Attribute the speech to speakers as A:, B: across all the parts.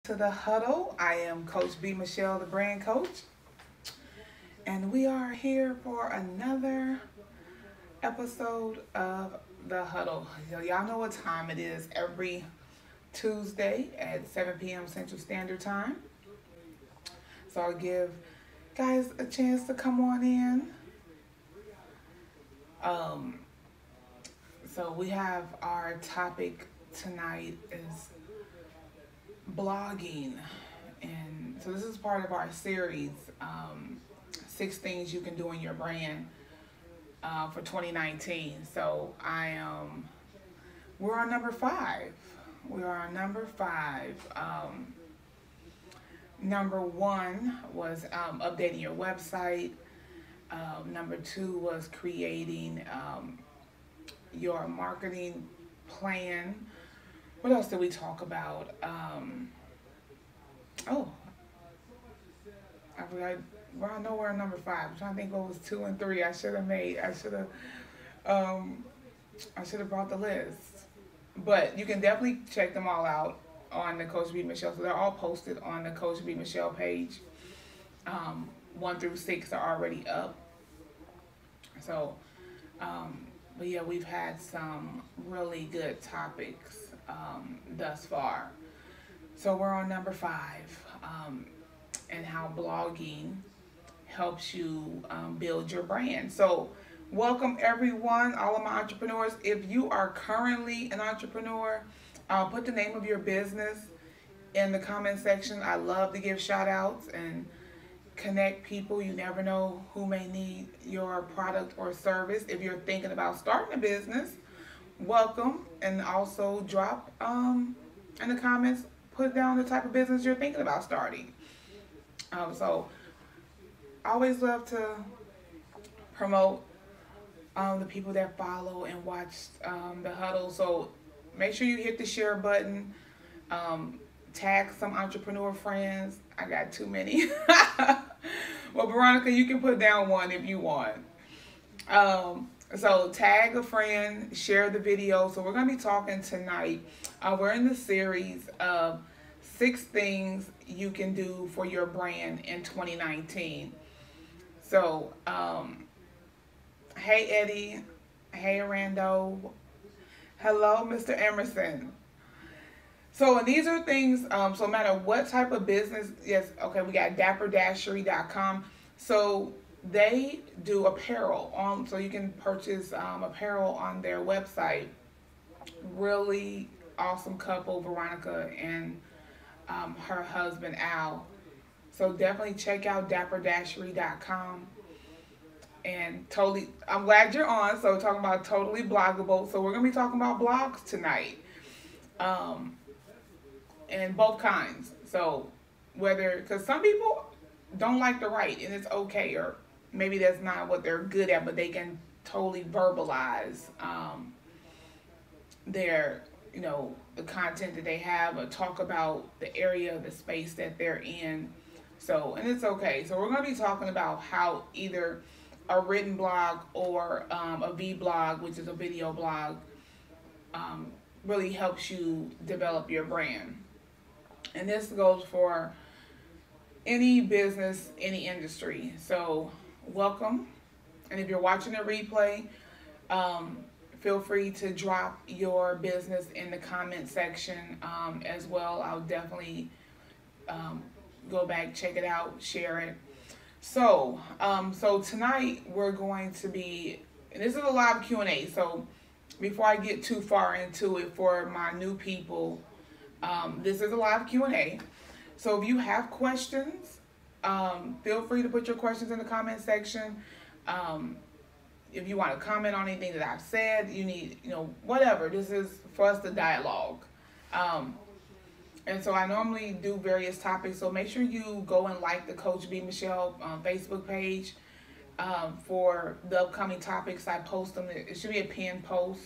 A: To the huddle. I am Coach B Michele, the brand coach, and we are here for another episode of the huddle. Y'all know what time it is every Tuesday at 7 p.m. Central Standard Time. So I'll give guys a chance to come on in. Um, so we have our topic tonight is blogging, and so this is part of our series, 6 things you can do in your brand for 2019. So we're on number 5. We are on number 5. Number 1 was updating your website. Number 2 was creating your marketing plan. What else did we talk about? Oh, I forgot. Well, I know we're on number 5. I'm trying to think what was 2 and 3. I should have brought the list. But you can definitely check them all out on the Coach B Michele. So they're all posted on the Coach B Michele page. 1 through 6 are already up. So, but yeah, we've had some really good topics thus far. So we're on number 5, and how blogging helps you build your brand. So welcome everyone, all of my entrepreneurs. If you are currently an entrepreneur, put the name of your business in the comment section. I love to give shout outs and connect people. You never know who may need your product or service. If you're thinking about starting a business, welcome. And also drop in the comments, put down the type of business you're thinking about starting. So I always love to promote the people that follow and watch the huddle. So make sure you hit the share button. Tag some entrepreneur friends. I got too many. Well, Veronica, you can put down one if you want. So tag a friend, share the video. So we're going to be talking tonight. We're in the series of 6 things you can do for your brand in 2019. So, hey Eddie, hey Rando, hello Mr. Emerson. So, and these are things, so no matter what type of business, yes, okay, we got dapperdashery.com. So they do apparel so you can purchase apparel on their website. Really awesome couple, Veronica and her husband Al. So definitely check out dapperdashery.com. And totally, I'm glad you're on. So we're talking about totally bloggable. So we're gonna be talking about blogs tonight. And both kinds. So because some people don't like to write, and it's okay, or maybe that's not what they're good at, but they can totally verbalize their, the content that they have, or talk about the area of the space that they're in. So, and it's okay. So we're going to be talking about how either a written blog or a V-blog, which is a video blog, really helps you develop your brand. And this goes for any business, any industry. So welcome. And if you're watching a replay, feel free to drop your business in the comment section as well. I'll definitely go back, check it out, share it. So, so tonight we're going to be, and this is a live Q&A. So before I get too far into it, for my new people, this is a live Q&A. So if you have questions, feel free to put your questions in the comment section. If you want to comment on anything that I've said, you need, whatever. This is for us to dialogue. And so I normally do various topics. So make sure you go and like the Coach B Michele Facebook page for the upcoming topics. I post them. It should be a pinned post.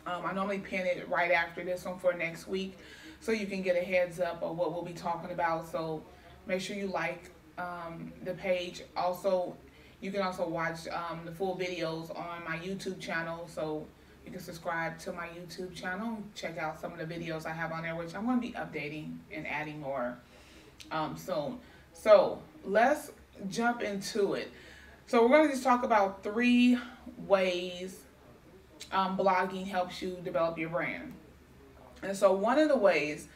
A: I normally pin it right after this one for next week, so you can get a heads up of what we'll be talking about. So make sure you like the page. Also, you can also watch the full videos on my YouTube channel. So you can subscribe to my YouTube channel. Check out some of the videos I have on there, which I'm going to be updating and adding more soon. So let's jump into it. So we're going to just talk about 3 ways blogging helps you develop your brand. And so one of the ways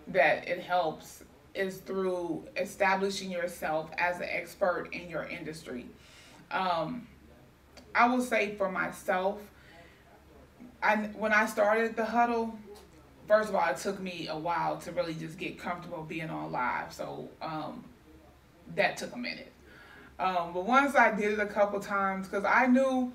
A: that it helps is through establishing yourself as an expert in your industry. I will say for myself, when I started the huddle, first of all, it took me a while to really just get comfortable being on live. So that took a minute. But once I did it a couple times, because I knew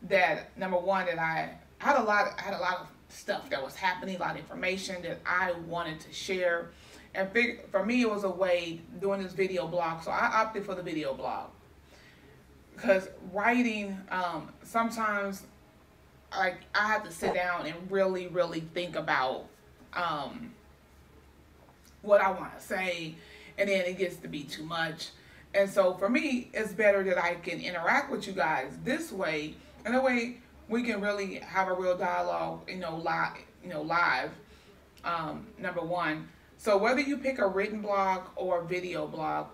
A: that, number one, that I had a lot of stuff that was happening, a lot of information that I wanted to share. And for me, it was a way doing this video blog. So I opted for the video blog. Because writing, sometimes I have to sit down and really, really think about what I want to say. And then it gets to be too much. And so for me, it's better that I can interact with you guys this way. And that way we can really have a real dialogue, live, number one. So whether you pick a written blog or a video blog,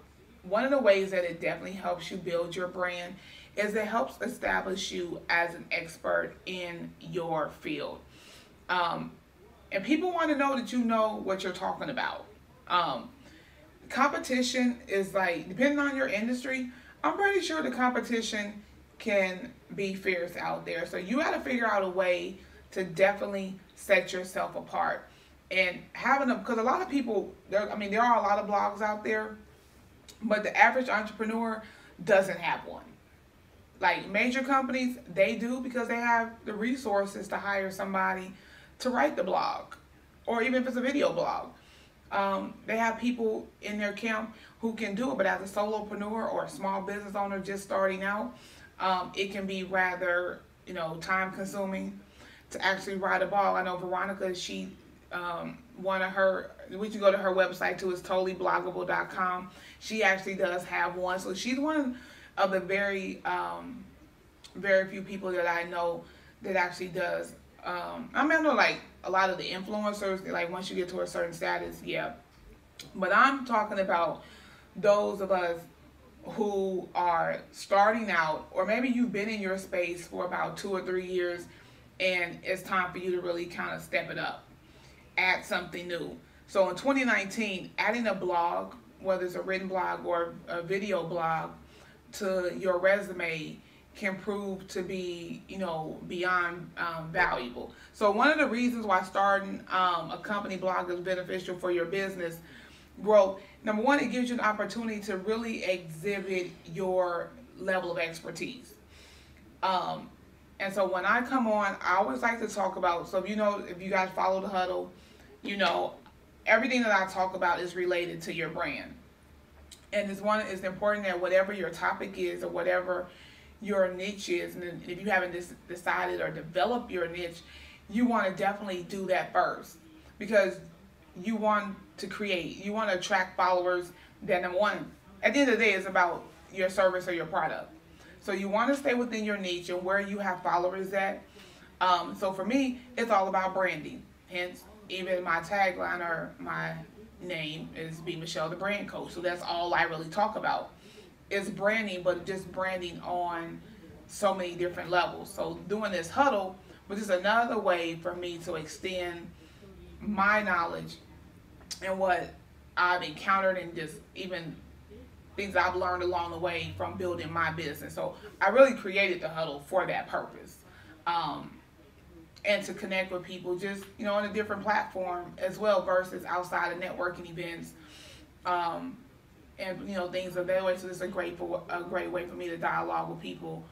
A: one of the ways that it definitely helps you build your brand is it helps establish you as an expert in your field. And people want to know that you know what you're talking about. Competition is like, depending on your industry, I'm pretty sure the competition can be fierce out there. So you got to figure out a way to definitely set yourself apart. And having them, because a lot of people, there are a lot of blogs out there, but the average entrepreneur doesn't have one. Like major companies, they do because they have the resources to hire somebody to write the blog, or even if it's a video blog. They have people in their camp who can do it, but as a solopreneur or a small business owner just starting out, it can be rather, time consuming to actually write a blog. I know Veronica, she, we can go to her website too, it's totallybloggable.com. She actually does have one. So she's one of the very few people that I know that actually does. I know like a lot of the influencers, like once you get to a certain status, yeah. But I'm talking about those of us who are starting out, or maybe you've been in your space for about 2 or 3 years and it's time for you to really kind of step it up, add something new. So in 2019, adding a blog, whether it's a written blog or a video blog, to your resume can prove to be, beyond valuable. So one of the reasons why starting a company blog is beneficial for your business growth, number one, it gives you an opportunity to really exhibit your level of expertise. And so when I come on, I always like to talk about, so if you guys follow the huddle, everything that I talk about is related to your brand. And it's important that whatever your topic is or whatever your niche is, and if you haven't decided or developed your niche, you want to definitely do that first, because you want to attract followers that, number one, at the end of the day, is about your service or your product. So you want to stay within your niche and where you have followers at. So for me, it's all about branding. Hence, even my tagline or my name is B Michele, the brand coach. So that's all I really talk about. It's branding, but just branding on so many different levels. So doing this huddle was just another way for me to extend my knowledge and what I've encountered, and just even things I've learned along the way from building my business. So I really created the huddle for that purpose. And to connect with people just, on a different platform as well, versus outside of networking events, and, things of that way. So it's a great way for me to dialogue with people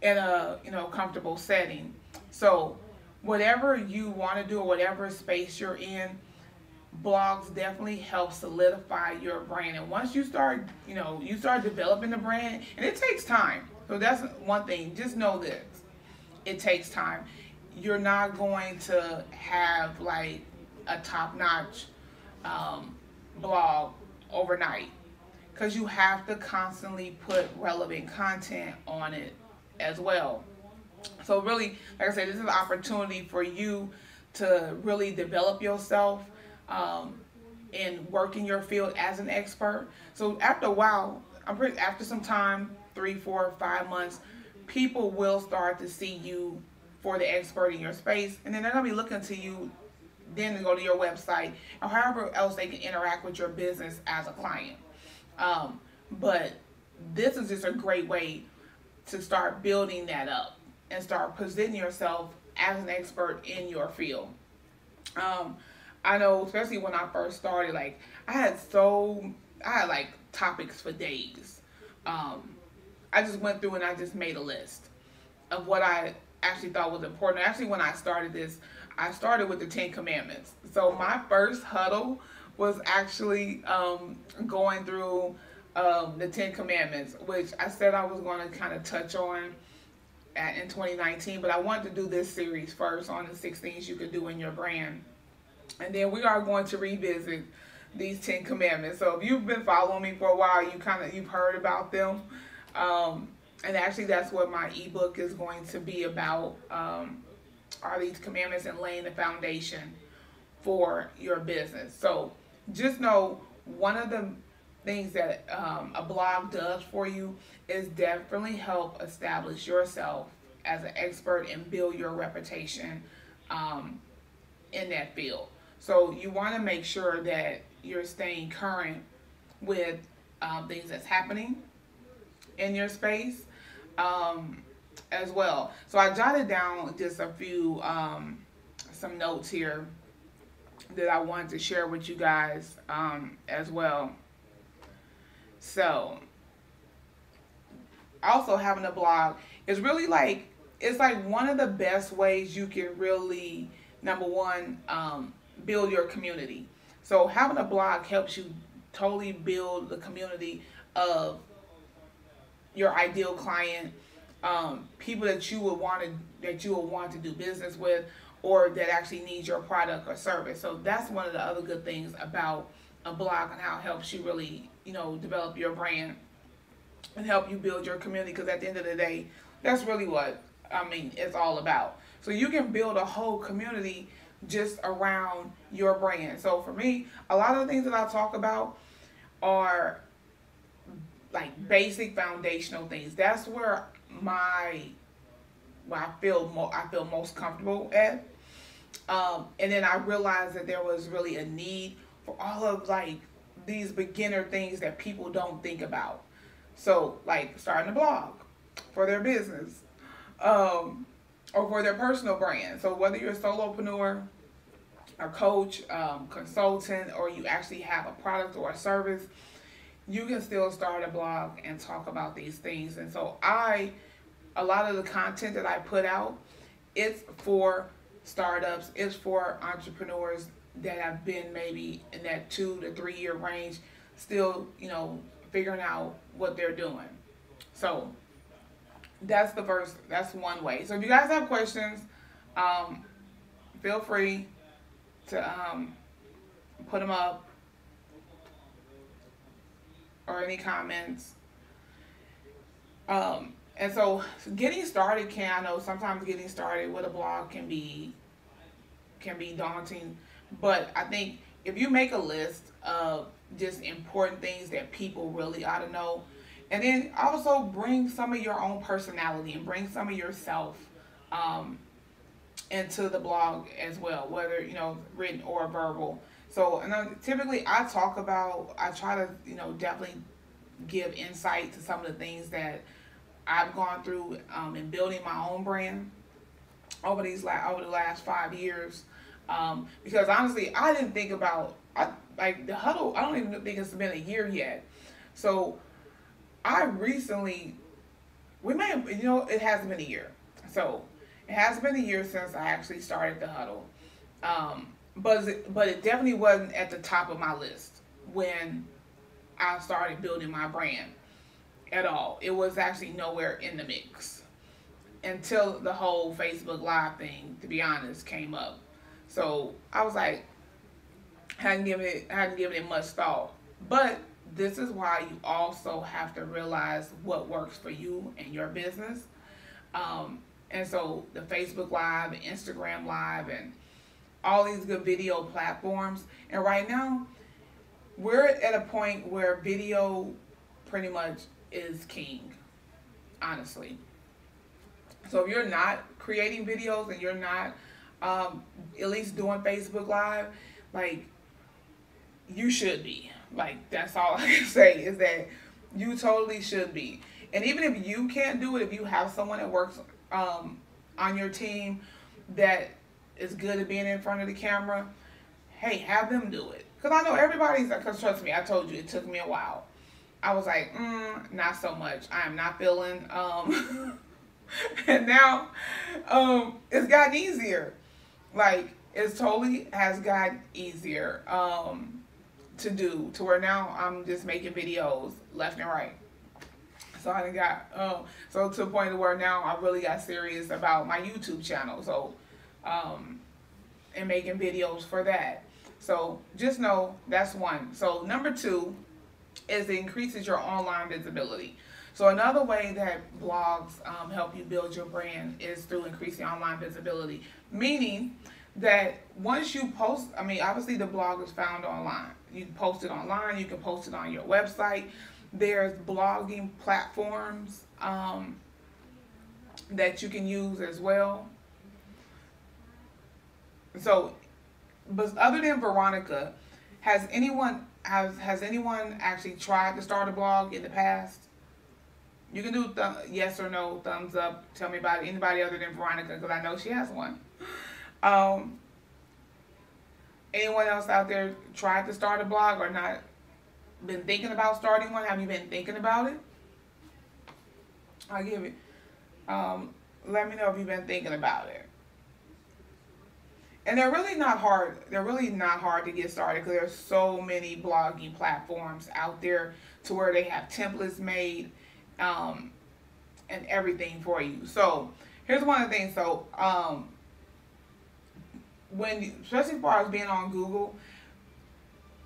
A: in a, comfortable setting. So whatever you want to do or whatever space you're in, blogs definitely help solidify your brand. And once you start developing the brand, and it takes time. So that's one thing. Just know this. It takes time. You're not going to have like a top-notch blog overnight, because you have to constantly put relevant content on it as well. So really, like I said, this is an opportunity for you to really develop yourself um, and work in your field as an expert. So after a while, after some time, 3, 4, 5 months, people will start to see you for the expert in your space, and then they're gonna be looking to you then to go to your website or however else they can interact with your business as a client. But this is just a great way to start building that up and start presenting yourself as an expert in your field. Um, I know, especially when I first started, like I had like topics for days. Um, I just went through and I just made a list of what I actually thought was important. Actually, when I started this, I started with the 10 Commandments. So my first huddle was actually going through the 10 Commandments, which I said I was going to kind of touch on in 2019, but I wanted to do this series first on the 6 things you can do in your brand. And then we are going to revisit these 10 Commandments. So if you've been following me for a while, you've heard about them. And actually that's what my ebook is going to be about, are these commandments and laying the foundation for your business. So just know one of the things that a blog does for you is definitely help establish yourself as an expert and build your reputation in that field. So you want to make sure that you're staying current with things that's happening in your space as well. So I jotted down just a few some notes here that I wanted to share with you guys as well. So also having a blog is really like, it's like one of the best ways you can really, number one, build your community. So having a blog helps you totally build the community of your ideal client, people that you would want to do business with, or that actually needs your product or service. So that's one of the other good things about a blog and how it helps you really, develop your brand and help you build your community. Because at the end of the day, that's really what it's all about. So you can build a whole community just around your brand. So for me, a lot of the things that I talk about are like basic foundational things. That's where I feel most comfortable at. And then I realized that there was really a need for all of like these beginner things that people don't think about. So like starting a blog for their business, or for their personal brand. So whether you're a solopreneur, a coach, consultant, or you actually have a product or a service, you can still start a blog and talk about these things. And so a lot of the content that I put out, it's for startups, it's for entrepreneurs that have been maybe in that 2 to 3 year range, still, figuring out what they're doing. So that's one way. So if you guys have questions, feel free to put them up, or any comments. And so getting started I know sometimes getting started with a blog can be daunting, but I think if you make a list of just important things that people really ought to know, and then also bring some of your own personality and bring some of yourself into the blog as well, whether written or verbal. So, and typically I try to definitely give insight to some of the things that I've gone through in building my own brand over the last 5 years. Because honestly, I didn't think about like the huddle. I don't even think it's been a year yet. So I recently, it hasn't been a year. So it hasn't been a year since I actually started the huddle. But it definitely wasn't at the top of my list when I started building my brand at all. It was actually nowhere in the mix until the whole Facebook Live thing, to be honest, came up. So I was like, hadn't given it much thought. But this is why you also have to realize what works for you and your business. And so the Facebook Live, Instagram Live, and all these good video platforms. And right now, we're at a point where video pretty much is king, honestly. So if you're not creating videos and you're not at least doing Facebook Live, like, you should be. Like, that's all I can say is that you totally should be. And even if you can't do it, if you have someone that works on your team that is good at being in front of the camera, hey, have them do it. Because I know everybody's, because trust me, I told you, it took me a while. I was like, not so much. I am not feeling, and now it's gotten easier. Like, it totally has gotten easier to do, to where now I'm just making videos left and right. So I got, so to the point where now I really got serious about my YouTube channel. So, and making videos for that. So just know that's one. So number two is it increases your online visibility. So another way that blogs help you build your brand is through increasing online visibility. Meaning that once you post, I mean, obviously the blog is found online. You can post it online, you can post it on your website. There's blogging platforms that you can use as well. So, but other than Veronica, has anyone actually tried to start a blog in the past? You can do yes or no, thumbs up. Tell me about it. Anybody other than Veronica, because I know she has one. Anyone else out there tried to start a blog or not been thinking about starting one? Have you been thinking about it? I'll give it. Let me know if you've been thinking about it. And they're really not hard. They're really not hard to get started because there's so many blogging platforms out there to where they have templates made and everything for you. So here's one of the things. So especially as far as being on Google,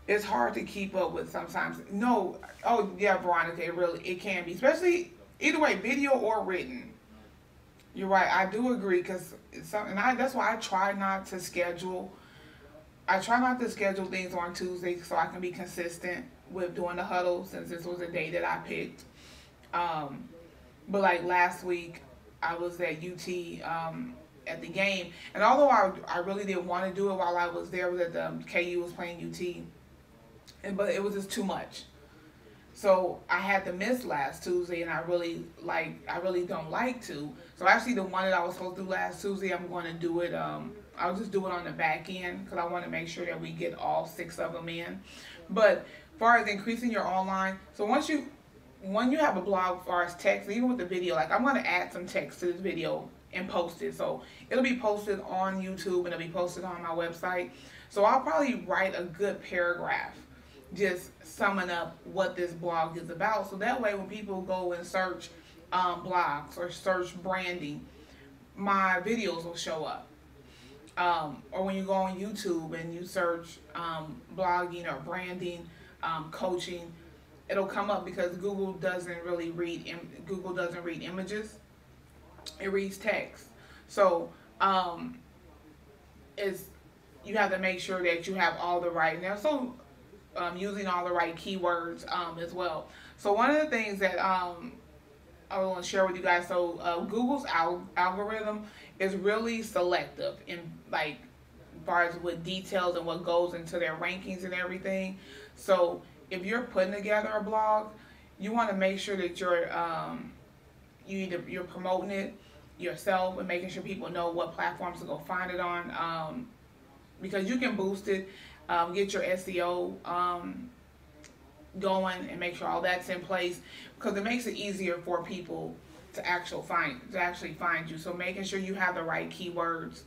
A: it's hard to keep up with sometimes. No, oh yeah, Veronica, it can be, especially either way, video or written. You're right. I do agree because that's why I try not to schedule. I try not to schedule things on Tuesday so I can be consistent with doing the huddle since this was a day that I picked. But like last week, I was at UT at the game, and although I really didn't want to do it while I was there, was at the KU was playing UT, but it was just too much. So I had to miss last Tuesday, and I really don't like to. So actually, the one that I was supposed to do last Tuesday, I'm going to do it. I'll just do it on the back end because I want to make sure that we get all 6 of them in. But as far as increasing your online, so when you have a blog, as far as text, even with the video, like I'm going to add some text to this video and post it. So it'll be posted on YouTube and it'll be posted on my website. So I'll probably write a good paragraph just summing up what this blog is about. So that way when people go and search blogs or search branding, my videos will show up. Or when you go on YouTube and you search blogging or branding, coaching, it'll come up because Google doesn't read images. It reads text. So you have to make sure that you have all the right now. So using all the right keywords as well. So one of the things that I want to share with you guys, so Google's algorithm is really selective in like as far as with details and what goes into their rankings and everything. So if you're putting together a blog, you want to make sure that you're promoting it yourself and making sure people know what platforms to go find it on, because you can boost it. Get your SEO going and make sure all that's in place because it makes it easier for people to actually find you. So making sure you have the right keywords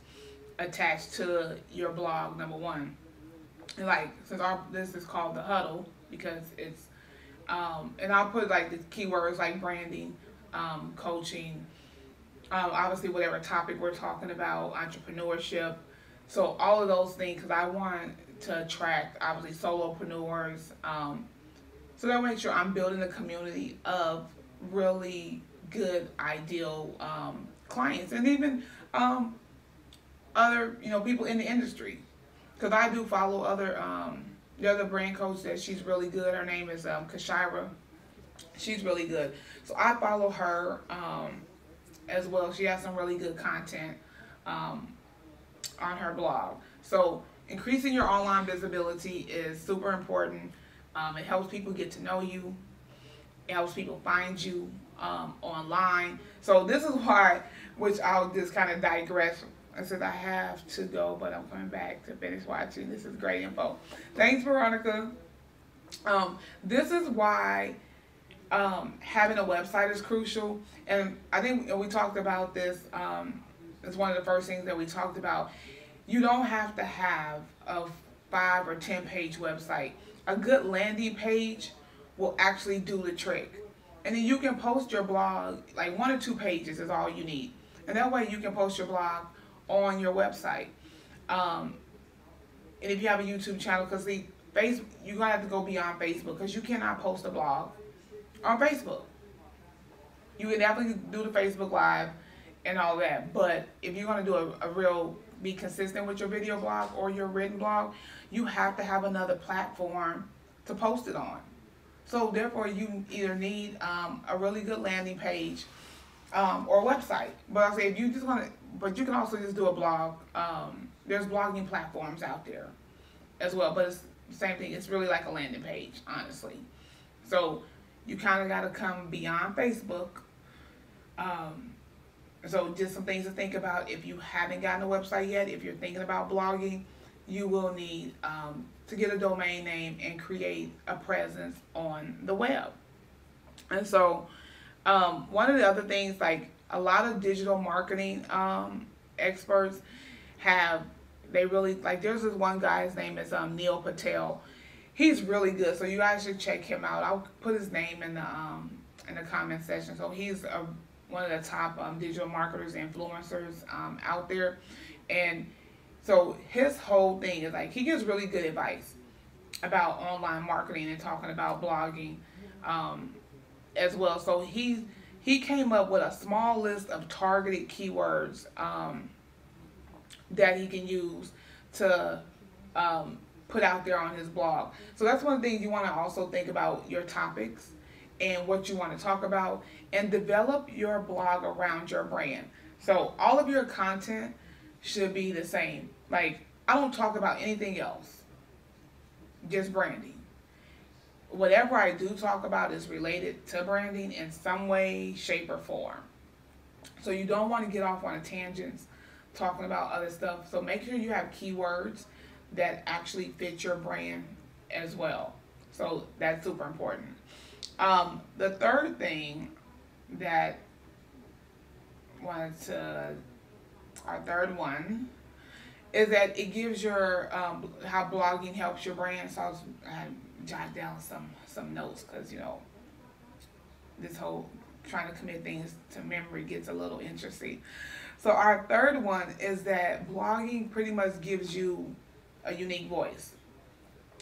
A: attached to your blog, number one. And like since this is called the huddle because it's and I'll put like the keywords like branding, coaching, obviously whatever topic we're talking about, entrepreneurship. So all of those things because I want to attract obviously solopreneurs, so that makes sure I'm building a community of really good ideal clients, and even other, people in the industry. Because I do follow the other brand coach that she's really good. Her name is Kashira. She's really good. So I follow her as well. She has some really good content on her blog. So increasing your online visibility is super important. It helps people get to know you. It helps people find you online. So this is why, which I'll just kind of digress. I said I have to go, but I'm coming back to finish watching. This is great info. Thanks, Veronica. This is why having a website is crucial. And I think we talked about this. It's one of the first things that we talked about. You don't have to have a 5 or 10 page website. A good landing page will actually do the trick. And then you can post your blog, like 1 or 2 pages is all you need. And that way you can post your blog on your website. And if you have a YouTube channel, because Facebook, you're going to have to go beyond Facebook, because you cannot post a blog on Facebook. You can definitely do the Facebook Live and all that. But if you're going to do be consistent with your video blog or your written blog, you have to have another platform to post it on. So therefore, you either need a really good landing page or a website. But I say, if you just want to, but you can also just do a blog. There's blogging platforms out there as well, but it's the same thing. It's really like a landing page, honestly. So you kind of got to come beyond Facebook. So just some things to think about. If you haven't gotten a website yet, if you're thinking about blogging, you will need to get a domain name and create a presence on the web. And so one of the other things, like a lot of digital marketing experts there's this one guy, his name is Neil Patel. He's really good, so you guys should check him out. I'll put his name in the comment section. So he's one of the top digital marketers, influencers out there. And so his whole thing is like, he gives really good advice about online marketing and talking about blogging as well. So he came up with a small list of targeted keywords that he can use to put out there on his blog. So that's one of the things you want to also think about, your topics and what you want to talk about, and develop your blog around your brand. So all of your content should be the same. Like, I don't talk about anything else, just branding. Whatever I do talk about is related to branding in some way, shape, or form. So you don't want to get off on a tangent talking about other stuff. So make sure you have keywords that actually fit your brand as well. So that's super important. The third thing that our third one is that it gives your how blogging helps your brand. So I jot down some notes, because this whole trying to commit things to memory gets a little interesting. So our third one is that blogging pretty much gives you a unique voice.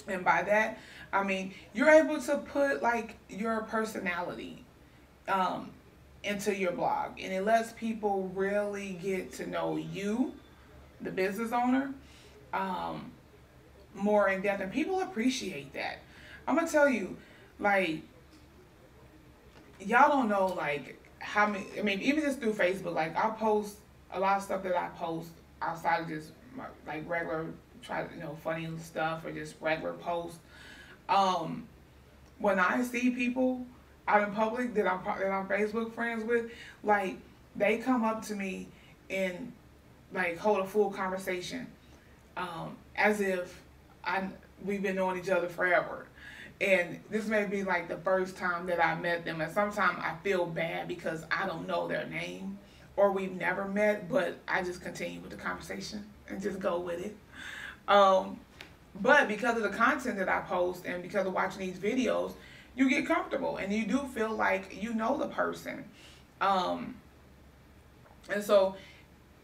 A: And by that, I mean, you're able to put like your personality into your blog, and it lets people really get to know you, the business owner, more in depth, and people appreciate that. I'm gonna tell you, like, y'all don't know like how many, I mean, even just through Facebook, like I post a lot of stuff that I post outside of just like regular funny stuff or just regular posts. When I see people out in public that I'm Facebook friends with, like, they come up to me and like hold a full conversation, as if we've been knowing each other forever. And this may be like the first time that I met them, and sometimes I feel bad because I don't know their name or we've never met, but I just continue with the conversation and just go with it. But because of the content that I post and because of watching these videos, you get comfortable and you do feel like you know the person. And so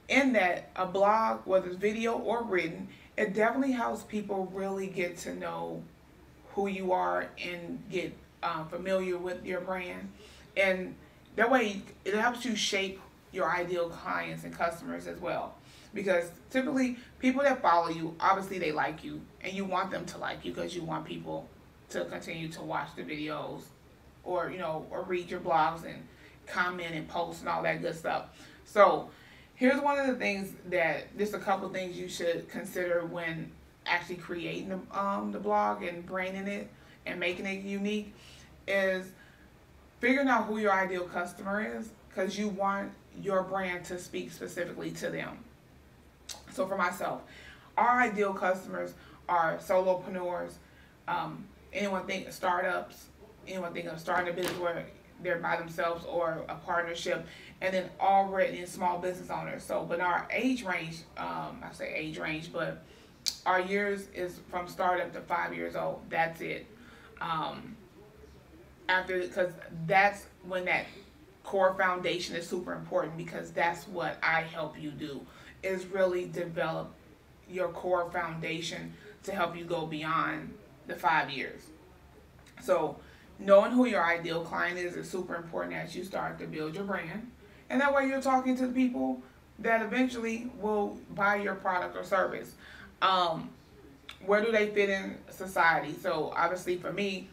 A: in that, a blog, whether it's video or written, it definitely helps people really get to know who you are and get familiar with your brand. And that way it helps you shape your ideal clients and customers as well. Because typically, people that follow you, obviously they like you, and you want them to like you because you want people to continue to watch the videos, or or read your blogs and comment and post and all that good stuff. So here's one of the things that, just a couple of things you should consider when actually creating the blog and branding it and making it unique, is figuring out who your ideal customer is, because you want your brand to speak specifically to them. So for myself, our ideal customers are solopreneurs, anyone think of startups, anyone think of starting a business where they're by themselves or a partnership, and then already in small business owners. So, but our age range, I say age range, but our years is from startup to 5 years old. That's it. Because that's when that core foundation is super important, because that's what I help you do, is really develop your core foundation to help you go beyond the 5 years. So knowing who your ideal client is super important as you start to build your brand. And that way you're talking to the people that eventually will buy your product or service. Where do they fit in society? So obviously for me,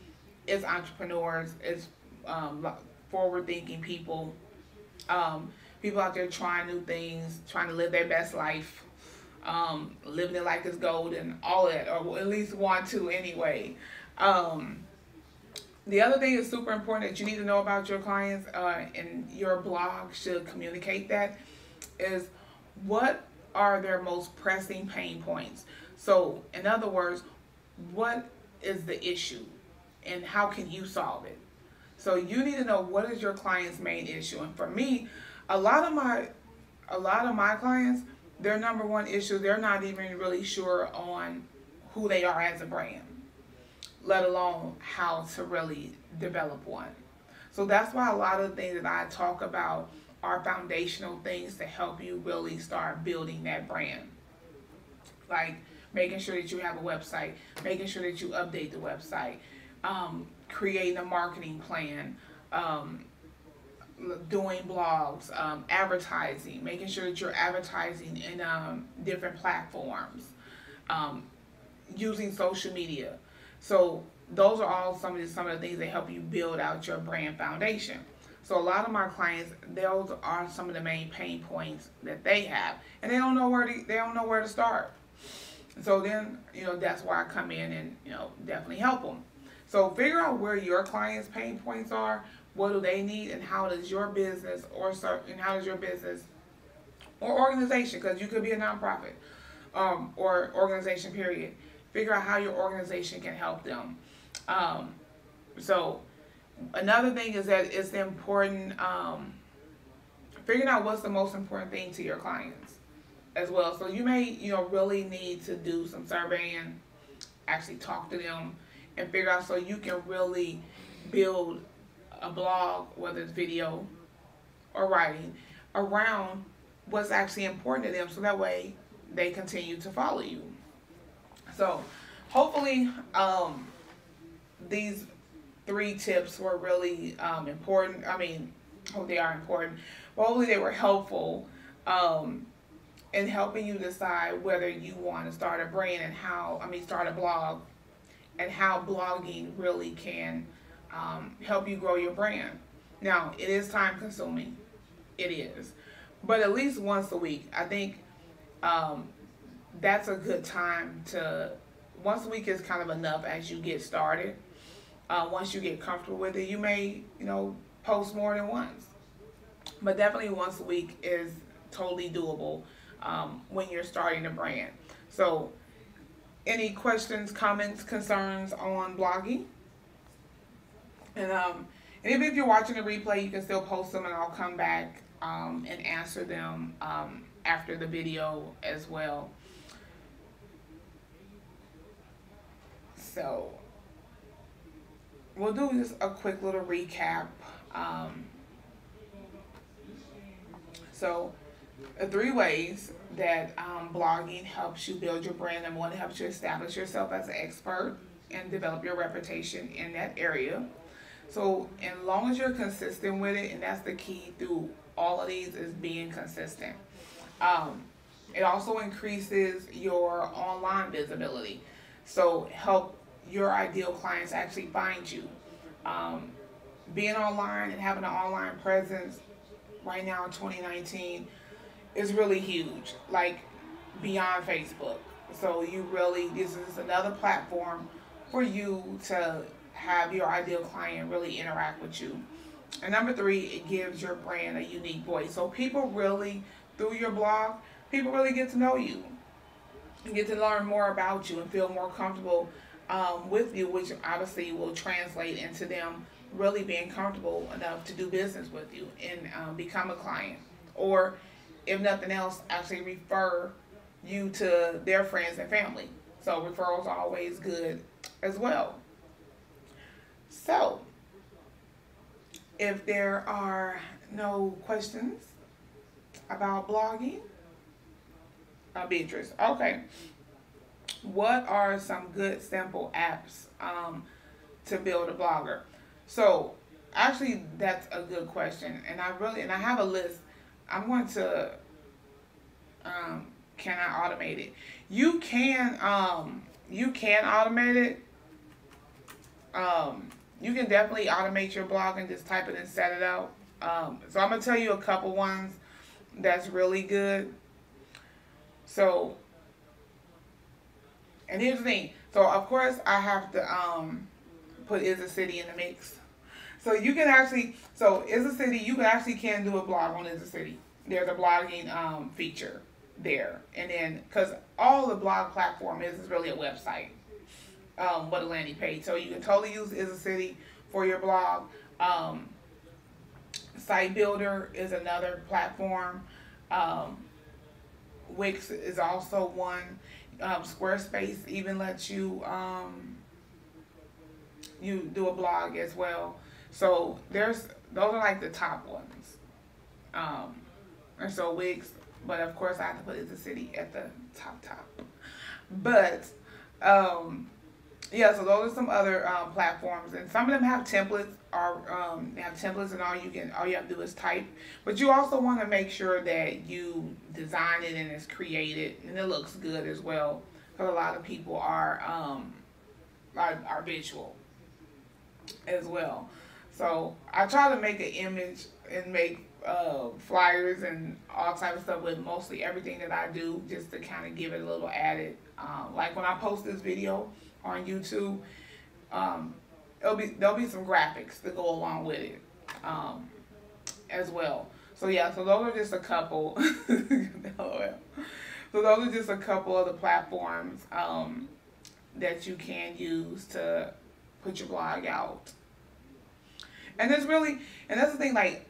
A: it's entrepreneurs, it's forward-thinking people, people out there trying new things, trying to live their best life, living it like it's gold and all of that, or at least want to anyway. The other thing is super important that you need to know about your clients, and your blog should communicate that, is what are their most pressing pain points. So in other words, what is the issue and how can you solve it? So you need to know what is your client's main issue. And for me, a lot of my clients, their number one issue, they're not even really sure on who they are as a brand, let alone how to really develop one. So that's why a lot of the things that I talk about are foundational things to help you really start building that brand. Like making sure that you have a website, making sure that you update the website, creating a marketing plan, doing blogs, advertising, making sure that you're advertising in different platforms, using social media. So those are all some of the things that help you build out your brand foundation. So a lot of my clients, those are some of the main pain points that they have, and they don't know where to start. So then, that's why I come in and, definitely help them. So figure out where your clients' pain points are, what do they need, and how does your business or organization, because you could be a nonprofit, or organization period. Figure out how your organization can help them. So another thing is that it's important, figuring out what's the most important thing to your clients as well. So you may, really need to do some surveying, actually talk to them, and figure out so you can really build a blog, whether it's video or writing, around what's actually important to them, so that way they continue to follow you. So hopefully these 3 tips were really important. I mean, hope they are important, but hopefully they were helpful in helping you decide whether you want to start a brand and start a blog, and how blogging really can help you grow your brand. Now, it is time consuming. It is. But at least once a week, I think that's a good time to, once a week is kind of enough as you get started. Once you get comfortable with it, you may, post more than once. But definitely once a week is totally doable when you're starting a brand. So any questions, comments, concerns on blogging? And even if you're watching a replay, you can still post them and I'll come back and answer them after the video as well. So we'll do just a quick little recap. So the 3 ways that blogging helps you build your brand. Number 1, it helps you establish yourself as an expert and develop your reputation in that area. So as long as you're consistent with it, and that's the key through all of these is being consistent. Um, it also increases your online visibility. So help your ideal clients actually find you. Um, Being online and having an online presence right now in 2019 is really huge, like beyond Facebook. So you really, this is another platform for you to have your ideal client really interact with you. And number three, it gives your brand a unique voice. So people really, through your blog, people really get to know you and get to learn more about you and feel more comfortable with you, which obviously will translate into them really being comfortable enough to do business with you and become a client. Or if nothing else, actually refer you to their friends and family. So referrals are always good as well. So if there are no questions about blogging, Beatrice, okay. What are some good simple apps to build a blogger? So actually, that's a good question, and I have a list. I'm going to can I automate it? You can automate it. You can definitely automate your blog and just type it and set it out. So I'm gonna tell you a couple ones that's really good. So, and here's the thing. So of course I have to put Is a City in the mix. So you can actually, so Is a City, you actually can do a blog on Is a City. There's a blogging feature there, and then because all the blog platform is really a website, but a landing page. So you can totally use Is a City for your blog. Site Builder is another platform. Wix is also one. Squarespace even lets you you do a blog as well. So those are like the top ones. And so Wix, but of course I have to put Is a City at the top. But yeah, so those are some other platforms, and some of them have templates. They have templates, and all you have to do is type. But you also want to make sure that you design it and it's created and it looks good as well, because a lot of people are visual as well. So I try to make an image and make flyers and all type of stuff with mostly everything that I do, just to kind of give it a little added. Like when I post this video on YouTube, there'll be some graphics to go along with it as well. So yeah, so those are just a couple. So those are just a couple of the platforms that you can use to put your blog out. And that's the thing, like,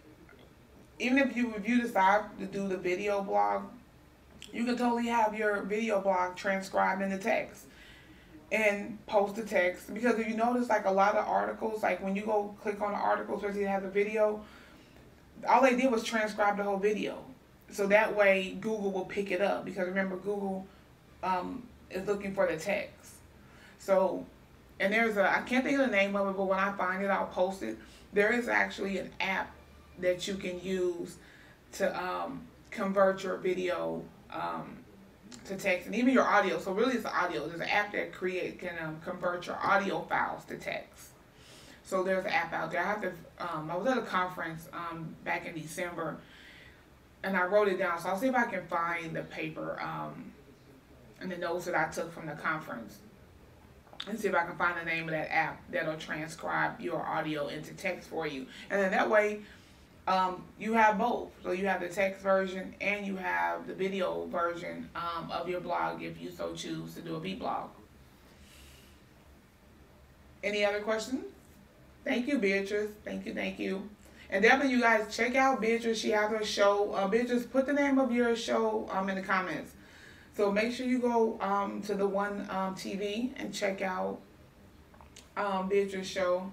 A: even if you decide to do the video blog, you can totally have your video blog transcribed into text and post the text. Because if you notice, like, a lot of articles, like when you go click on the article, especially to have the video, all they did was transcribe the whole video. So that way Google will pick it up, because remember, Google is looking for the text. So, and I can't think of the name of it, but when I find it, I'll post it. There is actually an app that you can use to convert your video to text, and even your audio. So really it's the audio. There's an app that can convert your audio files to text. So there's an app out there. I was at a conference back in December, and I wrote it down. So I'll see if I can find the paper and the notes that I took from the conference, and see if I can find the name of that app that'll transcribe your audio into text for you. And then that way, you have both. So you have the text version and you have the video version of your blog, if you so choose to do a blog. Any other questions? Thank you, Beatrice. Thank you. And definitely, you guys, check out Beatrice. She has her show. Beatrice, put the name of your show in the comments. So make sure you go to the One TV and check out Beatrice's show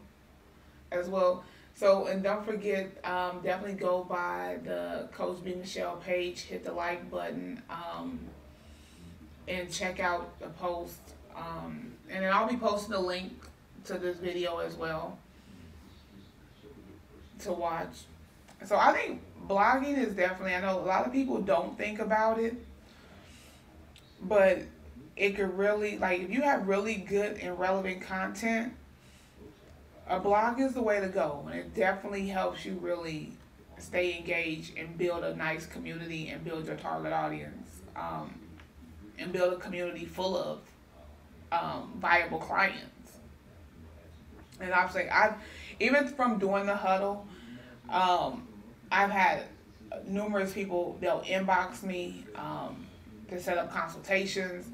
A: as well. So, and don't forget, definitely go by the Coach B Michele page, hit the like button, and check out the post. And then I'll be posting a link to this video as well to watch. So I think blogging is definitely, I know a lot of people don't think about it, but it could really, like, if you have really good and relevant content, a blog is the way to go. And it definitely helps you really stay engaged and build a nice community and build your target audience, and build a community full of viable clients. And obviously, I've, even from doing the huddle, I've had numerous people, they'll inbox me to set up consultations,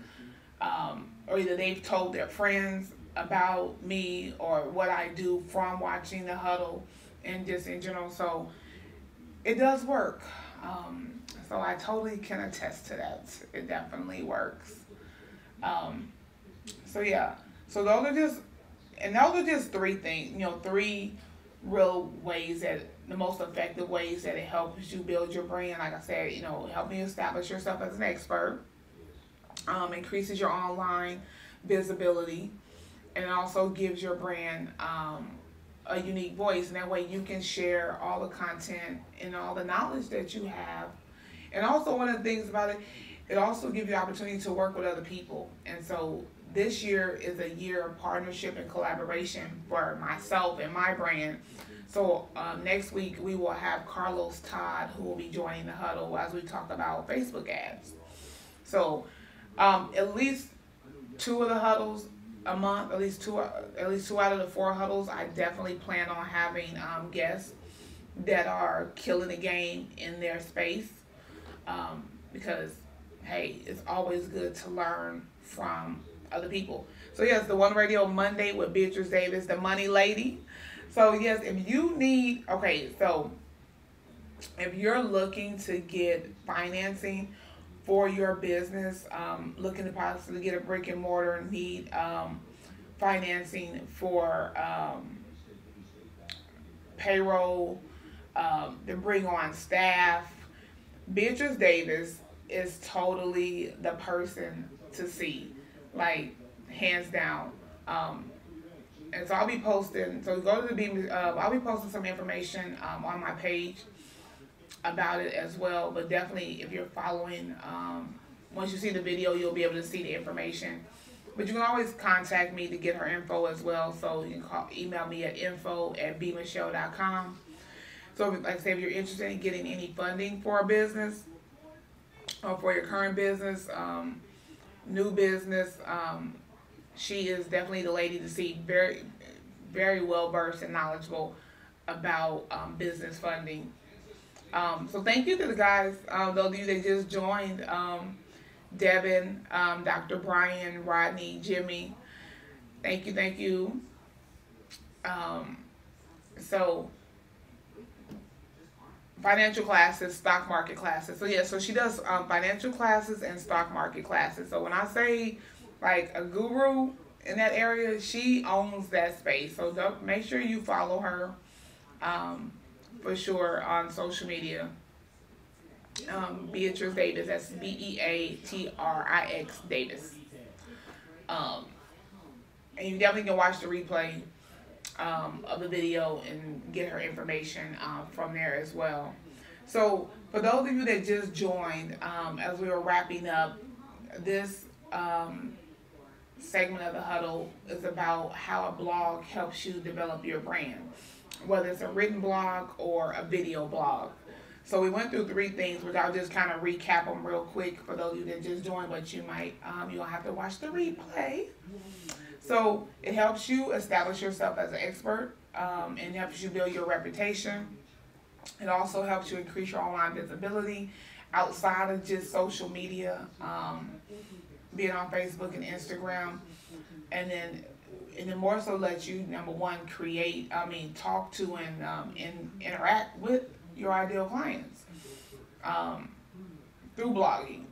A: or either they've told their friends about me or what I do from watching the huddle and just in general. So it does work. So I totally can attest to that. It definitely works. Um, so yeah. So those are just three things, three real ways that the most effective ways that it helps you build your brand. Like I said, helping you establish yourself as an expert, increases your online visibility, and also gives your brand a unique voice. And that way you can share all the content and all the knowledge that you have. And also one of the things about it, it also gives you opportunity to work with other people. And so this year is a year of partnership and collaboration for myself and my brand. So next week we will have Carlos Todd, who will be joining the huddle as we talk about Facebook ads. So at least two of the huddles a month, at least two out of the four huddles, I definitely plan on having guests that are killing the game in their space, because hey, it's always good to learn from other people. So yes, the One Radio Monday with Beatrice Davis, the money lady. So yes, if you need, so if you're looking to get financing for your business, looking to possibly get a brick and mortar, need financing for payroll, to bring on staff, Beatrice Davis is totally the person to see, like hands down. And so I'll be posting. So go to the B. I'll be posting some information on my page about it as well. But definitely, if you're following, once you see the video, you'll be able to see the information. But you can always contact me to get her info as well. So you can email me at info@bmichele.com. So like I say, if you're interested in getting any funding for a business or for your current business, new business, she is definitely the lady to see. Very, very well versed and knowledgeable about business funding. So thank you to the guys, those of you that just joined, Devin, Dr. Brian, Rodney, Jimmy. Thank you. So financial classes, stock market classes. So yeah, so she does financial classes and stock market classes. So when I say like a guru in that area, she owns that space. So make sure you follow her for sure on social media. Beatrice Davis, that's Beatrix Davis. And you definitely can watch the replay of the video and get her information from there as well. So for those of you that just joined, as we were wrapping up, this segment of the huddle is about how a blog helps you develop your brand, whether it's a written blog or a video blog. So we went through three things, which I'll just kind of recap them real quick for those of you that just joined, but you'll have to watch the replay. So it helps you establish yourself as an expert, and helps you build your reputation. It also helps you increase your online visibility outside of just social media, being on Facebook and Instagram, and then more so lets you, number one, talk to and interact with your ideal clients through blogging.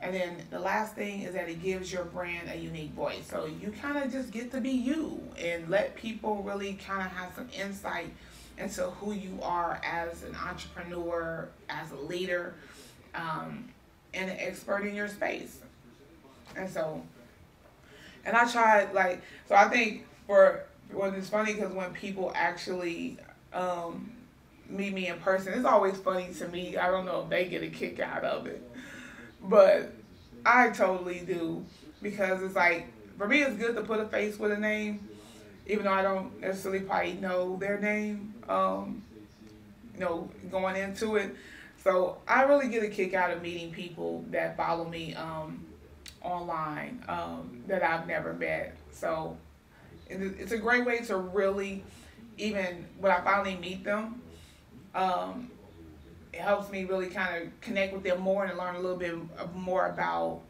A: And then the last thing is that it gives your brand a unique voice. So you kind of just get to be you and let people really kind of have some insight into who you are as an entrepreneur, as a leader, and an expert in your space. And I tried, so I think it's funny because when people actually meet me in person. It's always funny to me. I don't know if they get a kick out of it, but I totally do, because it's like, for me it's good to put a face with a name, even though I don't necessarily probably know their name. Going into it. So I really get a kick out of meeting people that follow me online that I've never met. So it's a great way to really, even when I finally meet them, um, it helps me really kind of connect with them more and learn a little bit more about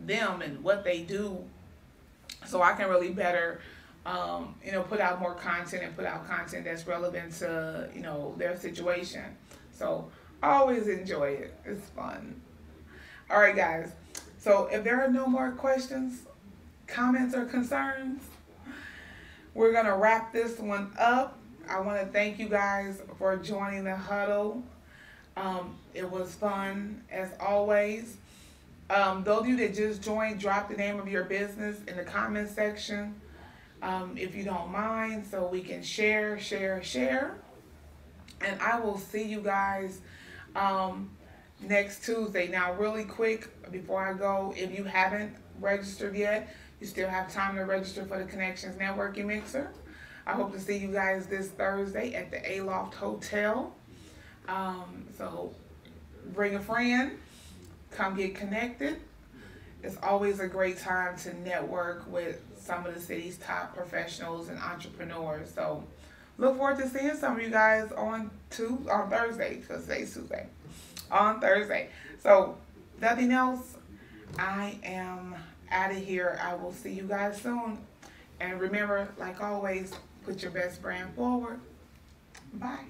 A: them and what they do, so I can really better put out more content and put out content that's relevant to, their situation. So I always enjoy it. It's fun. All right, guys. So if there are no more questions, comments, or concerns, we're going to wrap this one up. I want to thank you guys for joining the huddle. It was fun as always. Those of you that just joined, drop the name of your business in the comment section, if you don't mind, so we can share. And I will see you guys next Tuesday. Now, really quick, before I go, if you haven't registered yet, you still have time to register for the Connections Networking Mixer. I hope to see you guys this Thursday at the Aloft Hotel. So bring a friend, come get connected. It's always a great time to network with some of the city's top professionals and entrepreneurs. So look forward to seeing some of you guys on Thursday, because today's Tuesday. On Thursday. So nothing else. I am out of here. I will see you guys soon. And remember, like always, put your best brand forward. Bye.